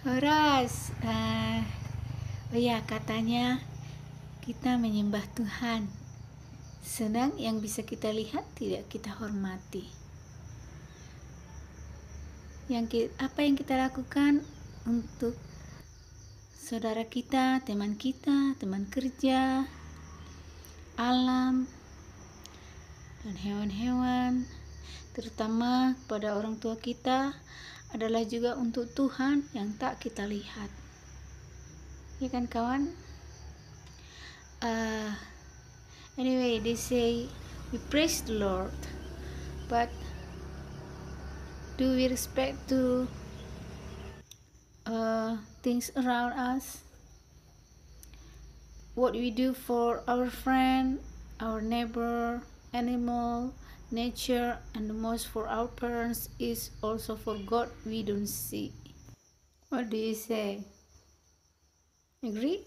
Horas, oh ya, katanya kita menyembah Tuhan. Senang yang bisa kita lihat tidak kita hormati. Apa yang kita lakukan untuk saudara kita, teman kerja, alam, dan hewan-hewan, terutama pada orang tua kita, adalah juga untuk Tuhan yang tak kita lihat. Ya kan kawan? Anyway, they say we praise the Lord, but do we respect to things around us? What we do for our friend, our neighbor, animal, nature, and the most for our parents is also for God we don't see. What do you say? Agree?